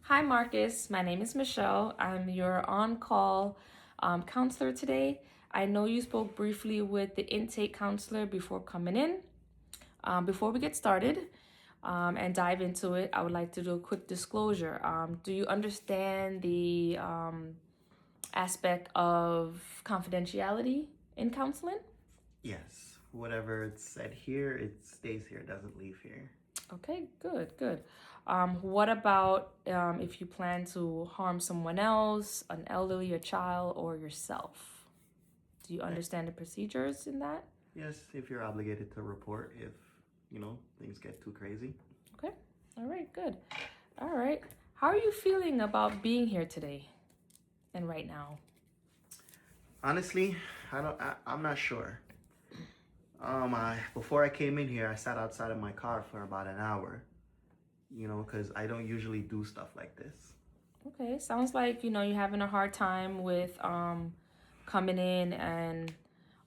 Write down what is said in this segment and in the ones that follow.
Hi, Marcus. My name is Michelle. I'm your on call counselor today. I know you spoke briefly with the intake counselor before coming in. Before we get started and dive into it, I would like to do a quick disclosure. Do you understand the aspect of confidentiality in counseling? Yes, whatever it's said here, it stays here, doesn't leave here. Okay, good, good. What about if you plan to harm someone else, an elderly, a child, or yourself? Do you Eh, understand the procedures in that? Yes, if you're obligated to report if, things get too crazy. Okay, all right, good. All right. How are you feeling about being here today and right now? Honestly, I'm not sure. Before I came in here, I sat outside of my car for about an hour, because I don't usually do stuff like this. Okay, sounds like you're having a hard time with coming in and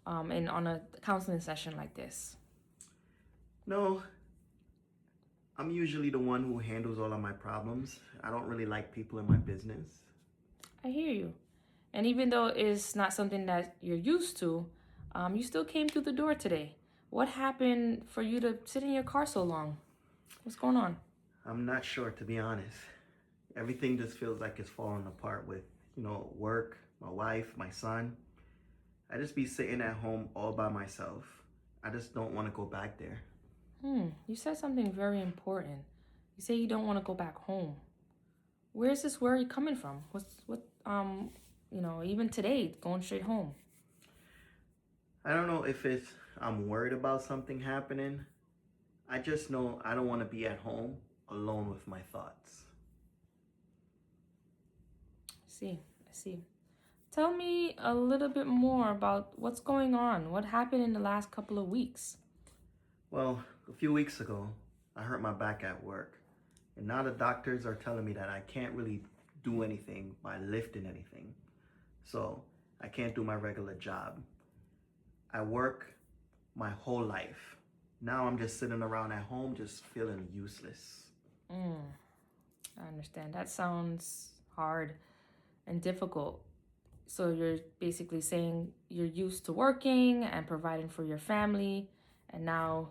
on a counseling session like this. No, I'm usually the one who handles all of my problems. I don't really like people in my business. I hear you. And even though it's not something that you're used to, you still came through the door today. What happened for you to sit in your car so long? What's going on? I'm not sure, to be honest. Everything just feels like it's falling apart with, work, my wife, my son. I just be sitting at home all by myself. I just don't want to go back there. You said something very important. You say you don't want to go back home. Where is this worry coming from? Even today, going straight home. I don't know if it's I'm worried about something happening. I just know I don't want to be at home alone with my thoughts. I see. Tell me a little bit more about what's going on. What happened in the last couple of weeks? Well, a few weeks ago, I hurt my back at work. And now the doctors are telling me that I can't really do anything by lifting anything. So I can't do my regular job. I work my whole life. Now I'm just sitting around at home just feeling useless. Mm, I understand. That sounds hard and difficult. So you're basically saying you're used to working and providing for your family, and now,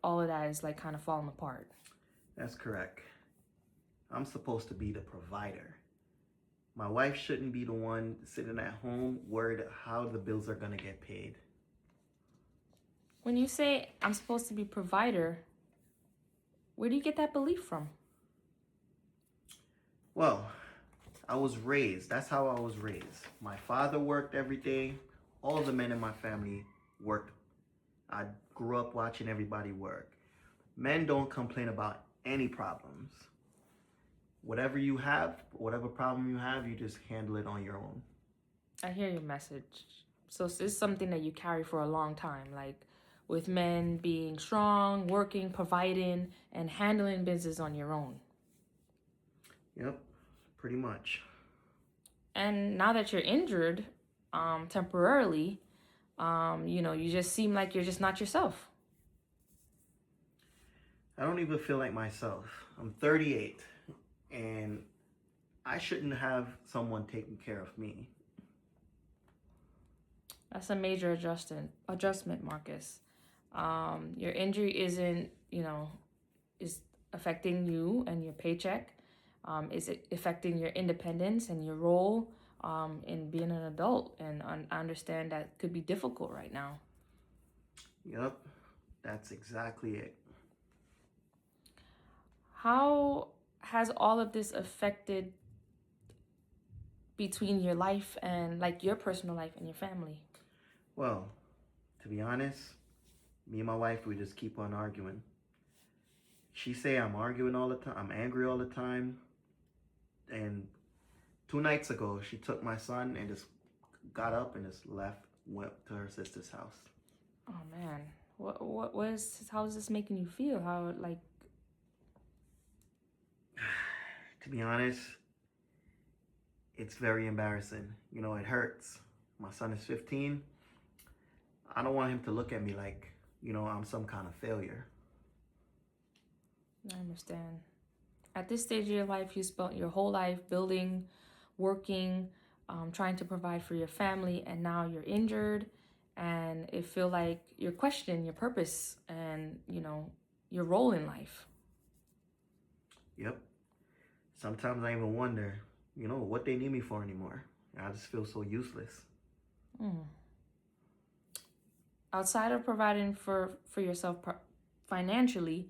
all of that is like kind of falling apart. That's correct. I'm supposed to be the provider. My wife shouldn't be the one sitting at home worried how the bills are going to get paid. When you say I'm supposed to be provider, where do you get that belief from? Well, that's how I was raised. My father worked every day. All the men in my family worked. I grew up watching everybody work. Men don't complain about any problems. Whatever problem you have, you just handle it on your own. I hear your message. So it's something that you carry for a long time, like with men being strong, working, providing, and handling business on your own. Yep, pretty much. And now that you're injured, temporarily, you just seem like you're just not yourself. I don't even feel like myself. I'm 38 and I shouldn't have someone taking care of me. That's a major adjustment, Marcus. Your injury isn't, is affecting you and your paycheck. Is it affecting your independence and your role in being an adult? And I understand that could be difficult right now. Yep, that's exactly it. How has all of this affected between your life and like your personal life and your family? Well, to be honest, me and my wife, we just keep on arguing. She say I'm arguing all the time. I'm angry all the time. And 2 nights ago, she took my son and just got up and just left, went to her sister's house. Oh man, how is this making you feel? How like To be honest, it's very embarrassing. It hurts. My son is 15. I don't want him to look at me like, I'm some kind of failure. I understand. At this stage of your life, you spent your whole life building, working, trying to provide for your family, and now you're injured, and it feel like you're questioning your purpose and your role in life. Yep. Sometimes I even wonder, what they need me for anymore. I just feel so useless. Mm. Outside of providing for yourself financially,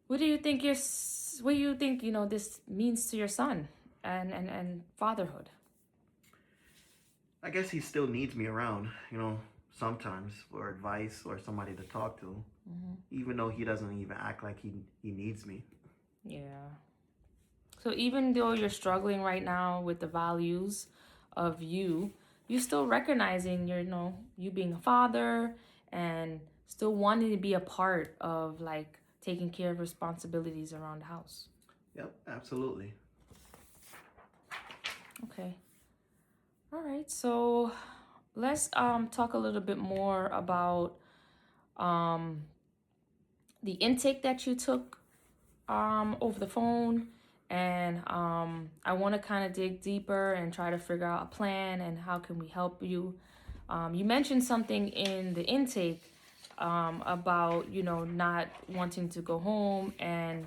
what do you think this means to your son and fatherhood? I guess he still needs me around, sometimes for advice or somebody to talk to, even though he doesn't even act like he needs me. Yeah. So even though you're struggling right now with the values of you still recognizing you being a father and still wanting to be a part of like taking care of responsibilities around the house. Yep, absolutely. Okay. All right. So let's talk a little bit more about um the intake that you took over the phone, and I want to kind of dig deeper and try to figure out a plan and how can we help you. You mentioned something in the intake about not wanting to go home, and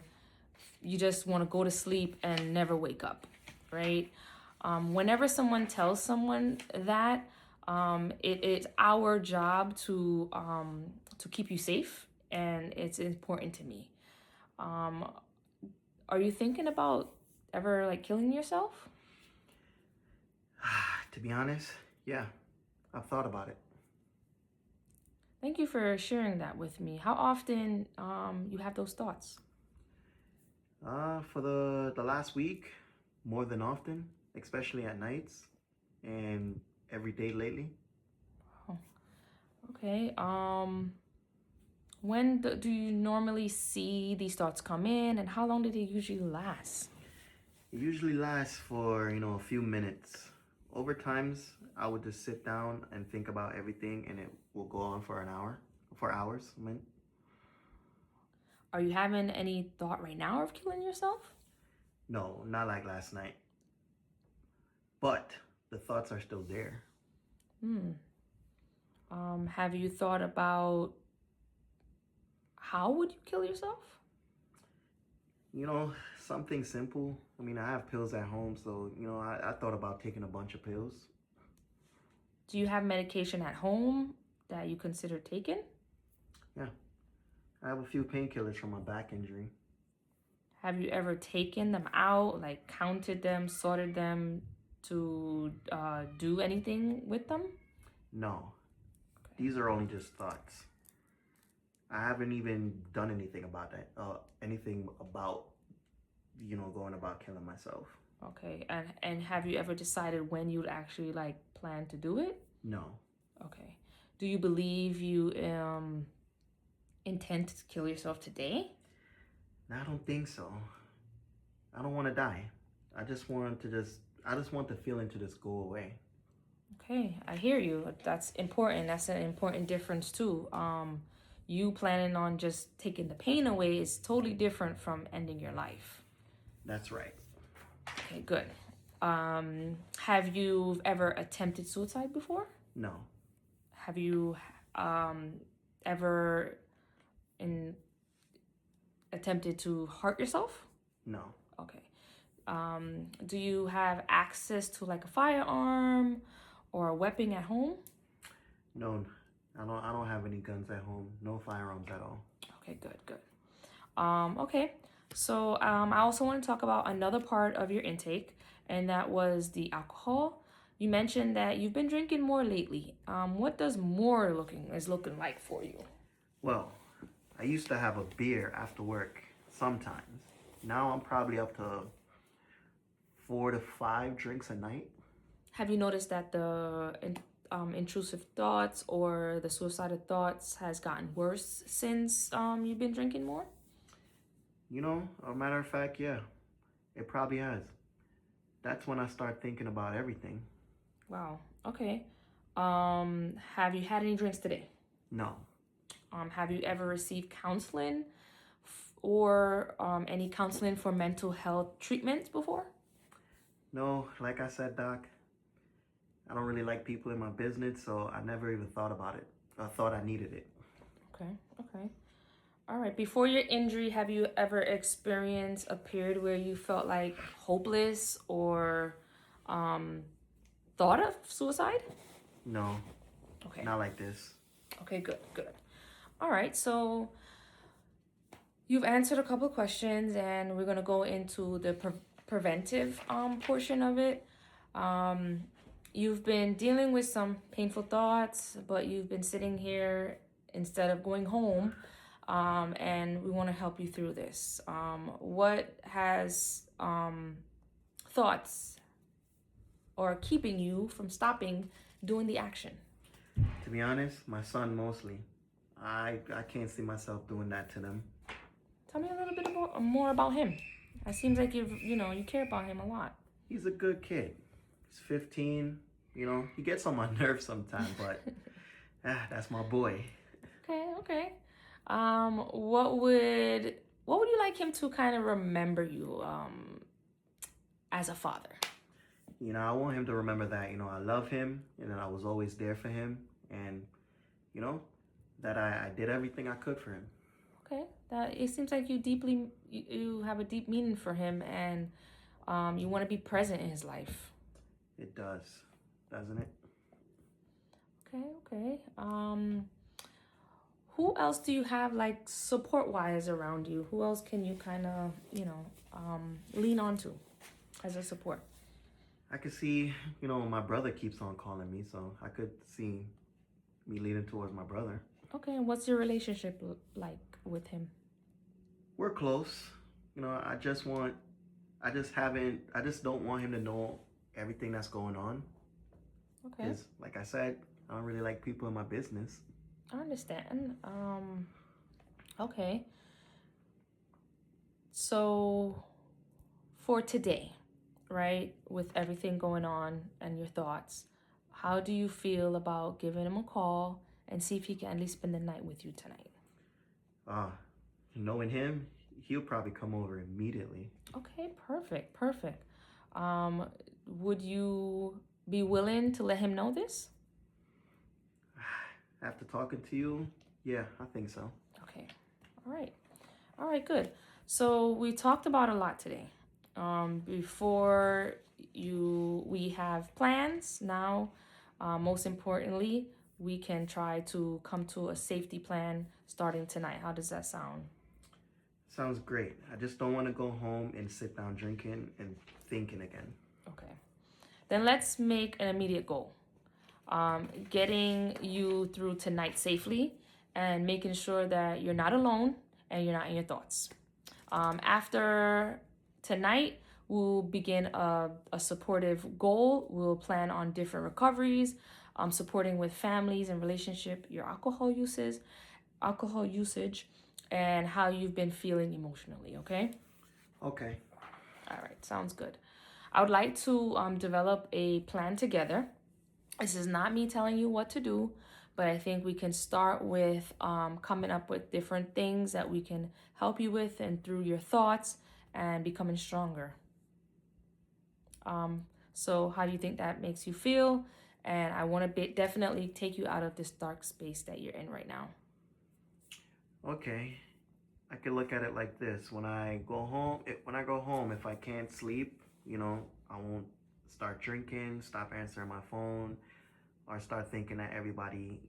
you just want to go to sleep and never wake up, right? Whenever someone tells someone that, it's our job to keep you safe, and it's important to me. um, are you thinking about ever like killing yourself? To be honest, yeah, I've thought about it. Thank you for sharing that with me. How often you have those thoughts? For the last week, more than often, especially at nights and every day lately. Oh, okay. When do you normally see these thoughts come in, and how long do they usually last? It usually lasts for, a few minutes. Over times, I would just sit down and think about everything, and it will go on for an hour, for hours. I mean, Are you having any thought right now of killing yourself? no, not like last night. But the thoughts are still there. Hmm. Have you thought about how would you kill yourself? Something simple. I mean, I have pills at home, so, I thought about taking a bunch of pills. Do you have medication at home that you consider taking? Yeah, I have a few painkillers from my back injury. Have you ever taken them out, like counted them, sorted them to do anything with them? No, Okay. these are only just thoughts. I haven't even done anything about that. Anything about, going about killing myself. Okay. And have you ever decided when you'd actually like plan to do it? No, Okay. Do you believe you intend to kill yourself today? I don't think so. I don't want to die. I just want the feeling to just go away. Okay, I hear you. That's important. That's an important difference too. You planning on just taking the pain away is totally different from ending your life. That's right. Okay, good. Have you ever attempted suicide before? No, Have you um, ever in attempted to hurt yourself? no, Okay. Do you have access to like a firearm or a weapon at home? no. I don't have any guns at home. No firearms at all. Okay, good, good. Okay, so I also want to talk about another part of your intake, and that was the alcohol. You mentioned that you've been drinking more lately. What does more looking like for you? Well, I used to have a beer after work sometimes. Now I'm probably up to 4 to 5 drinks a night. Have you noticed that the intrusive thoughts or the suicidal thoughts has gotten worse since you've been drinking more? A matter of fact, yeah, it probably has. That's when I start thinking about everything. Wow. Okay. Have you had any drinks today? No, Have you ever received counseling or any counseling for mental health treatments before? No, like I said, Doc, I don't really like people in my business, so I never even thought about it. I thought I needed it. Okay, okay. All right. Before your injury, have you ever experienced a period where you felt like hopeless or um, thought of suicide? No, Okay. not like this. Okay, good, good. All right. So you've answered a couple of questions, and we're going to go into the preventive portion of it. Um, you've been dealing with some painful thoughts, but you've been sitting here instead of going home, and we want to help you through this. What has thoughts or keeping you from stopping doing the action? To be honest, my son mostly. I can't see myself doing that to them. Tell me a little bit more about him. It seems like you care about him a lot. He's a good kid. He's 15. He gets on my nerves sometimes, but that's my boy. Okay, okay. What would you like him to kind of remember you as a father? I want him to remember that, I love him and that I was always there for him and, that I did everything I could for him. Okay, that it seems like you have a deep meaning for him, and you want to be present in his life. It does, doesn't it? Okay, okay. Who else do you have like support wise around you? Who else can you kind of lean on to as a support? I could see, my brother keeps on calling me, so I could see me leaning towards my brother. Okay, and what's your relationship like with him? We're close. I just don't want him to know everything that's going on. Okay. Because, like I said, I don't really like people in my business. I understand. Okay. So for today, right, with everything going on and your thoughts, how do you feel about giving him a call and see if he can at least spend the night with you tonight? Knowing him, he'll probably come over immediately. Okay, perfect, perfect. Would you be willing to let him know this? After talking to you, yeah, I think so. Okay, all right, good. So we talked about a lot today. Before we have plans now. Most importantly, we can try to come to a safety plan starting tonight. How does that sound? Sounds great. I just don't want to go home and sit down drinking and thinking again. Okay. Then let's make an immediate goal. Getting you through tonight safely and making sure that you're not alone and you're not in your thoughts. After tonight, we'll begin a supportive goal. We'll plan on different recoveries, supporting with families and relationship, your alcohol usage, and how you've been feeling emotionally, okay? Okay. All right, sounds good. I would like to develop a plan together. This is not me telling you what to do, but I think we can start with coming up with different things that we can help you with and through your thoughts and becoming stronger. So how do you think that makes you feel? And I want to definitely take you out of this dark space that you're in right now. Okay. I could look at it like this. When I go home, if I can't sleep, I won't start drinking, stop answering my phone, or start thinking that everybody,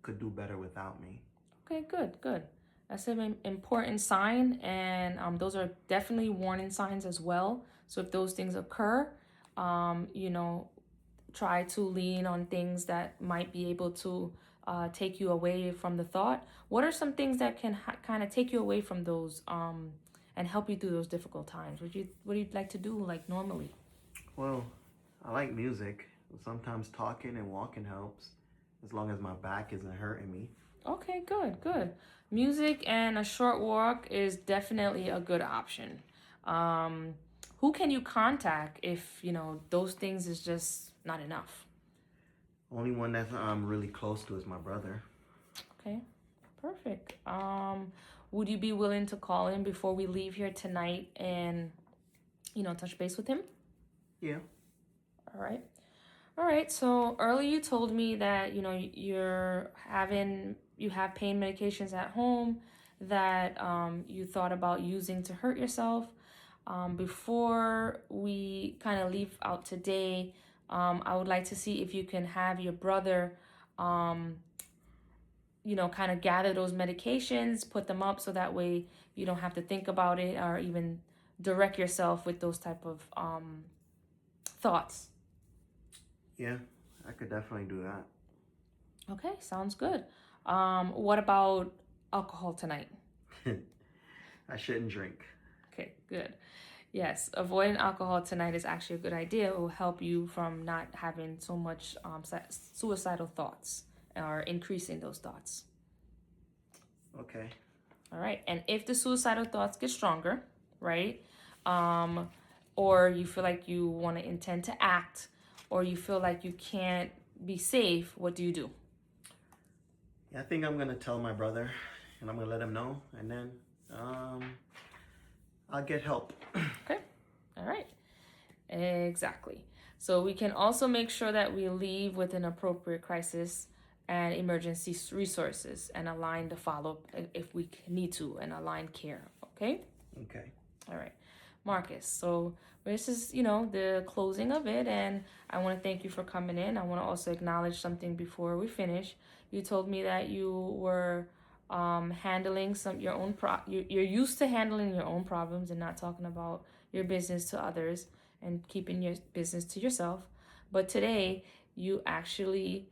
could do better without me. Okay, good, good. That's an important sign, and those are definitely warning signs as well. So if those things occur, try to lean on things that might be able to take you away from the thought. What are some things that can kind of take you away from those and help you through those difficult times? What do you like to do like normally? Well, I like music. Sometimes talking and walking helps, as long as my back isn't hurting me. Okay, good, good. Music and a short walk is definitely a good option. Who can you contact if those things is just not enough? Only one that I'm really close to is my brother. Okay, perfect. would you be willing to call in before we leave here tonight and, touch base with him? Yeah. All right. All right. So earlier you told me that, you have pain medications at home that you thought about using to hurt yourself. Before we kind of leave out today, I would like to see if you can have your brother, kind of gather those medications, put them up so that way you don't have to think about it or even direct yourself with those type of thoughts. Yeah, I could definitely do that. Okay, sounds good. What about alcohol tonight? I shouldn't drink. Okay, good. Yes, avoiding alcohol tonight is actually a good idea. It will help you from not having so much suicidal thoughts or increasing those thoughts. Okay. All right, and if the suicidal thoughts get stronger, right, or you feel like you want to intend to act, or you feel like you can't be safe, what do you do? Yeah, I think I'm gonna tell my brother, and I'm gonna let him know, and then I'll get help. Okay, all right, exactly. So we can also make sure that we leave with an appropriate crisis and emergency resources and align the follow-up if we need to and align care, okay? Okay. All right, Marcus. So this is, the closing of it, and I want to thank you for coming in. I want to also acknowledge something before we finish. You told me that you were handling your own you're used to handling your own problems and not talking about your business to others and keeping your business to yourself. But today you actually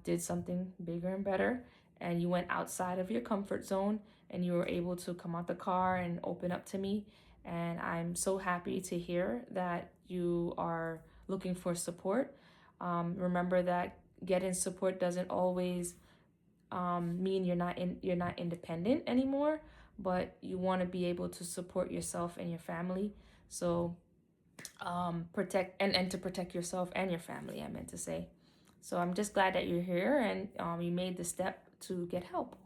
did something bigger and better, and you went outside of your comfort zone and you were able to come out the car and open up to me. And I'm so happy to hear that you are looking for support. Remember that getting support doesn't always mean you're not independent anymore, but you want to be able to support yourself and your family. So protect and to protect yourself and your family, I meant to say. So I'm just glad that you're here and you made the step to get help.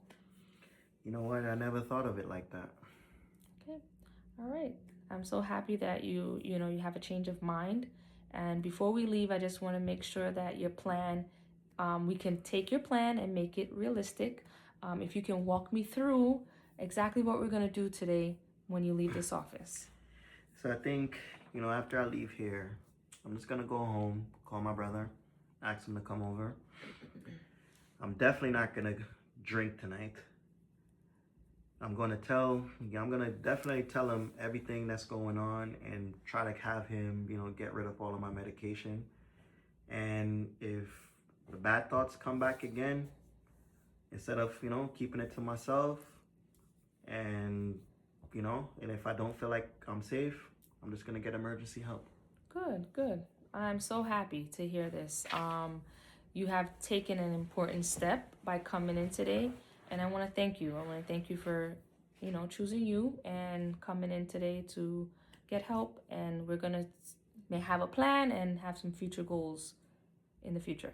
You know what? I never thought of it like that. Okay. All right. I'm so happy that you have a change of mind. And before we leave, I just want to make sure that your plan, we can take your plan and make it realistic. If you can walk me through exactly what we're going to do today when you leave this office. So I think, after I leave here, I'm just going to go home, call my brother, ask him to come over. I'm definitely not going to drink tonight. I'm going to definitely tell him everything that's going on and try to have him, get rid of all of my medication. And if the bad thoughts come back again, instead of, keeping it to myself and if I don't feel like I'm safe, I'm just going to get emergency help. Good. I'm so happy to hear this. You have taken an important step by coming in today. And I want to thank you. I want to thank you for, choosing you and coming in today to get help. And we're going to have a plan and have some future goals in the future.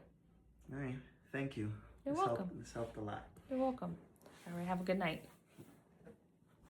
All right. Thank you. You're welcome. This helped a lot. You're welcome. All right. Have a good night.